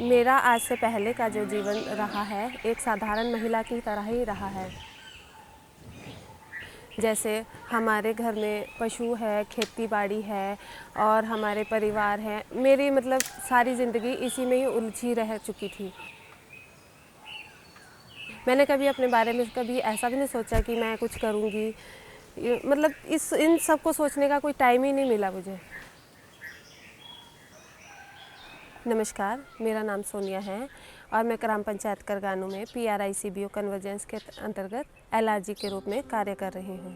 मेरा आज से पहले का जो जीवन रहा है एक साधारण महिला की तरह ही रहा है। जैसे हमारे घर में पशु है, खेती बाड़ी है और हमारे परिवार है। मेरी मतलब सारी ज़िंदगी इसी में ही उलझी रह चुकी थी। मैंने कभी अपने बारे में कभी ऐसा भी नहीं सोचा कि मैं कुछ करूँगी। मतलब इन सब को सोचने का कोई टाइम ही नहीं मिला मुझे। नमस्कार, मेरा नाम सोनिया है और मैं ग्राम पंचायत करगानू में PRICBO कन्वर्जेंस के अंतर्गत LRG के रूप में कार्य कर रही हूँ।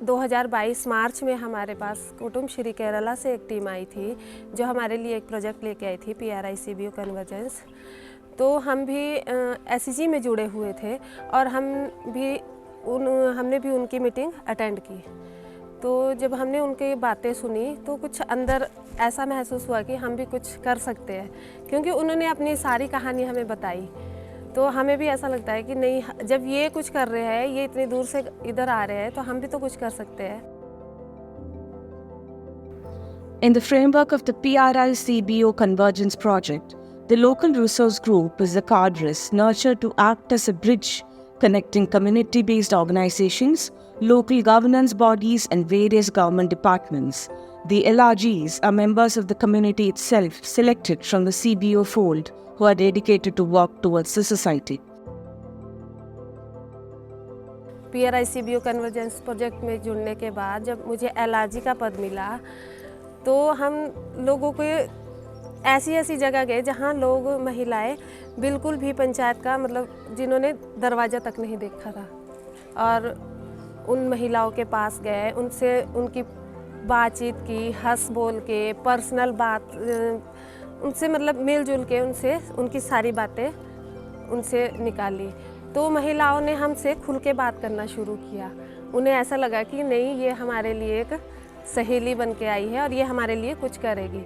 – 2022 मार्च में हमारे पास कुटुंब श्री केरला से एक टीम आई थी जो हमारे लिए एक प्रोजेक्ट लेके आई थी PRICBO कन्वर्जेंस। तो हम भी SEG में जुड़े हुए थे और हमने भी उनकी मीटिंग अटेंड की। तो जब हमने उनकी बातें सुनी तो कुछ अंदर ऐसा महसूस हुआ कि हम भी कुछ कर सकते हैं, क्योंकि उन्होंने अपनी सारी कहानी हमें बताई। तो हमें भी ऐसा लगता है कि नहीं, जब ये कुछ कर रहे हैं, ये इतनी दूर से इधर आ रहे हैं, तो हम भी तो कुछ कर सकते हैं। In the framework of the PRICBO Convergence Project, the Local Resource Group is a cadres nurtured to act as a bridge connecting community-based organizations, local governance bodies, and various government departments. The LRGs are members of the community itself, selected from the CBO fold, who are dedicated to work towards the society. PRICBO convergence project में जुड़ने के बाद जब मुझे LRG का पद मिला, तो हम लोगों को ऐसी जगह गए जहाँ लोग, महिलाएं बिल्कुल भी पंचायत का मतलब जिन्होंने दरवाज़ा तक नहीं देखा था, और उन महिलाओं के पास गए, उनसे उनकी बातचीत की, हंस बोल के, पर्सनल बात उनसे मतलब मिलजुल के उनसे उनकी सारी बातें उनसे निकाली। तो महिलाओं ने हमसे खुल के बात करना शुरू किया। उन्हें ऐसा लगा कि नहीं, ये हमारे लिए एक सहेली बन के आई है और ये हमारे लिए कुछ करेगी।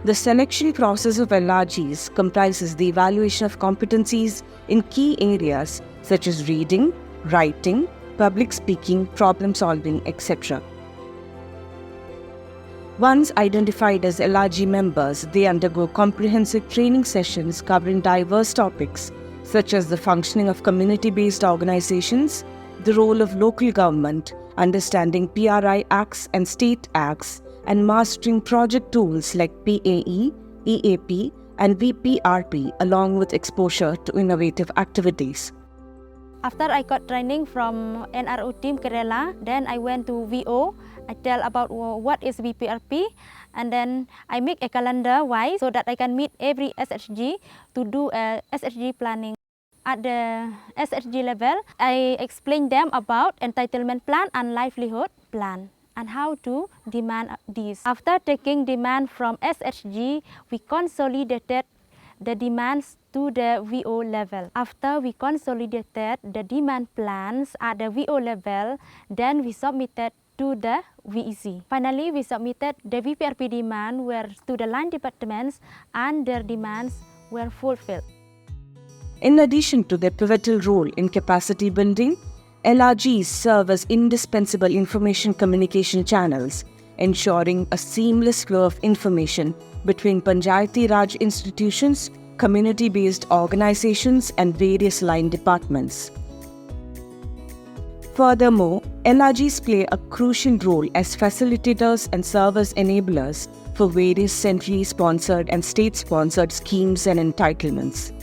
The selection process of LRGs comprises the evaluation of competencies in key areas such as reading, writing, public speaking, problem solving, etc. Once identified as LRG members, they undergo comprehensive training sessions covering diverse topics such as the functioning of community-based organizations, the role of local government, understanding PRI Acts and State Acts, and mastering project tools like PAE, EAP, and VPRP, along with exposure to innovative activities. After I got training from NRO team Kerala, then I went to VO. I tell about what is VPRP, and then I make a calendar wise so that I can meet every SHG to do a SHG planning. At the SHG level, I explain them about entitlement plan and livelihood plan and how to demand these. After taking demand from SHG, we consolidated the demands to the VO level. After we consolidated the demand plans at the VO level, then we submitted to the VEC. Finally, we submitted the VPRP demand were to the line departments and their demands were fulfilled. In addition to their pivotal role in capacity building, LRGs serve as indispensable information communication channels, ensuring a seamless flow of information between Panchayati Raj institutions, community-based organizations, and various line departments. Furthermore, LRGs play a crucial role as facilitators and serve as enablers for various centrally sponsored and state-sponsored schemes and entitlements.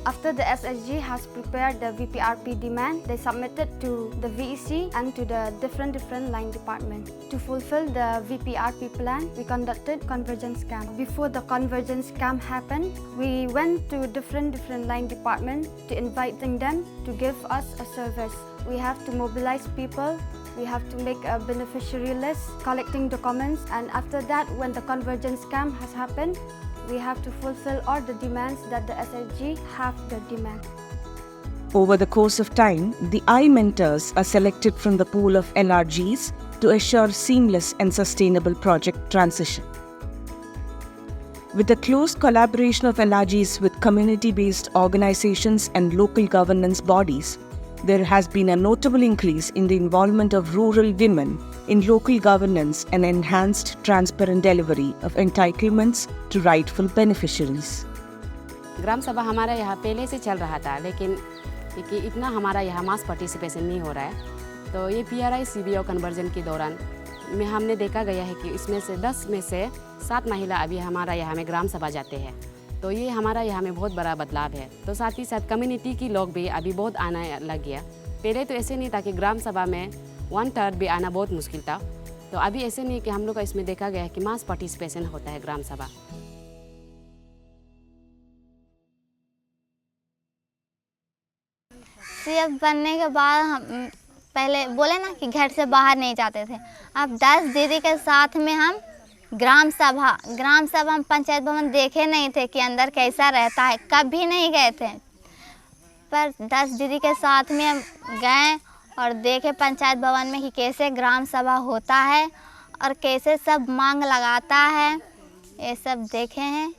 After the SSG has prepared the VPRP demand, they submitted to the VEC and to the different line departments. To fulfill the VPRP plan, we conducted convergence camp. Before the convergence camp happened, we went to different line departments to inviting them to give us a service. We have to mobilize people. We have to make a beneficiary list, collecting documents, and after that, when the convergence camp has happened, we have to fulfill all the demands that the SSG have the demand. Over the course of time, the I mentors are selected from the pool of LRGs to assure seamless and sustainable project transition. With the close collaboration of LRGs with community-based organizations and local governance bodies, there has been a notable increase in the involvement of rural women in local governance and enhanced transparent delivery of entitlements to rightful beneficiaries. ग्राम सभा हमारा यहाँ पहले से चल रहा था, लेकिन क्योंकि इतना हमारा यहाँ मास पार्टिसिपेशन नहीं हो रहा है, तो ये PRI CBO कन्वर्जन के दौरान में हमने देखा गया है कि इसमें से 10 में से 7 महिला अभी हमारा यहाँ में ग्राम सभा जाते हैं। तो ये हमारा यहाँ में बहुत बड़ा बदलाव है। तो साथ ही साथ कम्युनिटी की लोग भी अभी बहुत आना लग गया। पहले तो ऐसे नहीं था कि ग्राम सभा में 1/3 भी आना बहुत मुश्किल था, तो अभी ऐसे नहीं कि हम लोग का इसमें देखा गया है कि मास पार्टिसिपेशन होता है ग्राम सभा। CF बनने के बाद हम पहले बोले ना कि घर से बाहर नहीं जाते थे। अब 10 दीदी के साथ में हम ग्राम सभा हम पंचायत भवन देखे नहीं थे कि अंदर कैसा रहता है, कभी नहीं गए थे। पर 10 दीदी के साथ में हम गए और देखे पंचायत भवन में कि कैसे ग्राम सभा होता है और कैसे सब मांग लगाता है, ये सब देखे हैं।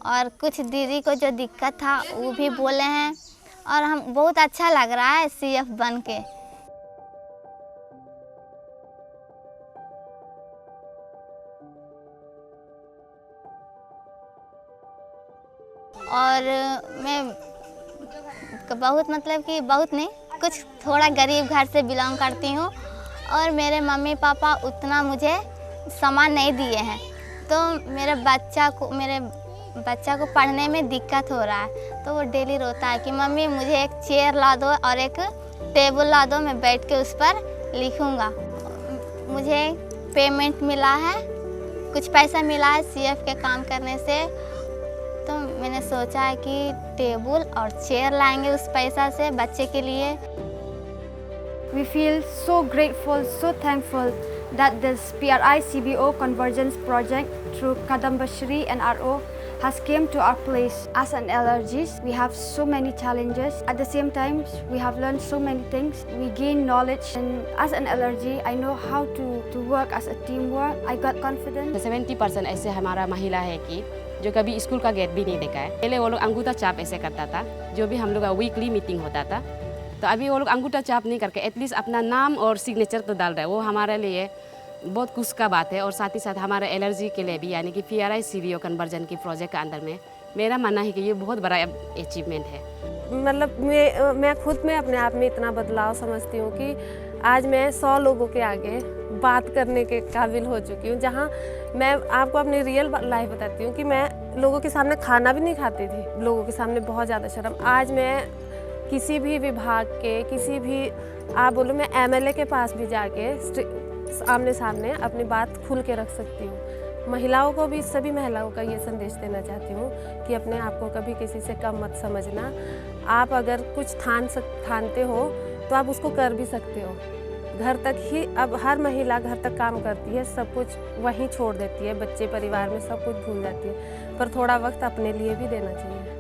और कुछ दीदी को जो दिक्कत था वो भी बोले हैं और हम बहुत अच्छा लग रहा है CF बन के। और मैं बहुत मतलब कि बहुत नहीं, कुछ थोड़ा गरीब घर से बिलोंग करती हूँ और मेरे मम्मी पापा उतना मुझे सामान नहीं दिए हैं, तो मेरे बच्चा को पढ़ने में दिक्कत हो रहा है। तो वो डेली रोता है कि मम्मी मुझे एक चेयर ला दो और एक टेबल ला दो, मैं बैठ के उस पर लिखूँगा। मुझे पेमेंट मिला है, कुछ पैसा मिला है CF के काम करने से, तो मैंने सोचा है कि टेबल और चेयर लाएंगे उस पैसा से बच्चे के लिए। We feel so grateful, so thankful that this PRI CBO convergence project through Kadambashri and RO has came to our place. As an LRGs, we have so many challenges. At the same time, we have learned so many things. We gain knowledge, and as an LRG, I know how to work as a teamwork. I got confidence. 70% ऐसे हमारा महिला है कि जो कभी school का gate भी नहीं देखा है। पहले वो लोग अंगूठा छाप ऐसे करता था, जो भी हम लोग का वीकली मीटिंग होता था, तो अभी वो लोग अंगूठा छाप नहीं करके एटलीस्ट अपना नाम और सिग्नेचर तो डाल रहे हैं। वो हमारे लिए बहुत खुश का बात है। और साथ ही साथ हमारे LRG के लिए भी, यानी कि PRI CBO कन्वर्जन के प्रोजेक्ट के अंदर में मेरा मानना है कि ये बहुत बड़ा अचीवमेंट है। मतलब मैं खुद में अपने आप में इतना बदलाव समझती हूँ कि आज मैं 100 लोगों के आगे बात करने के काबिल हो चुकी हूँ। जहाँ मैं आपको अपनी रियल लाइफ बताती हूँ कि मैं लोगों के सामने खाना भी नहीं खाती थी, लोगों के सामने बहुत ज़्यादा शर्म। आज मैं किसी भी विभाग के, किसी भी आप बोलो, मैं MLA के पास भी जाके आमने सामने अपनी बात खुल के रख सकती हूँ। महिलाओं को भी, सभी महिलाओं का ये संदेश देना चाहती हूँ कि अपने आप को कभी किसी से कम मत समझना। आप अगर कुछ ठानते हो तो आप उसको कर भी सकते हो। घर तक ही, अब हर महिला घर तक काम करती है, सब कुछ वहीं छोड़ देती है, बच्चे परिवार में सब कुछ भूल जाती है, पर थोड़ा वक्त अपने लिए भी देना चाहिए।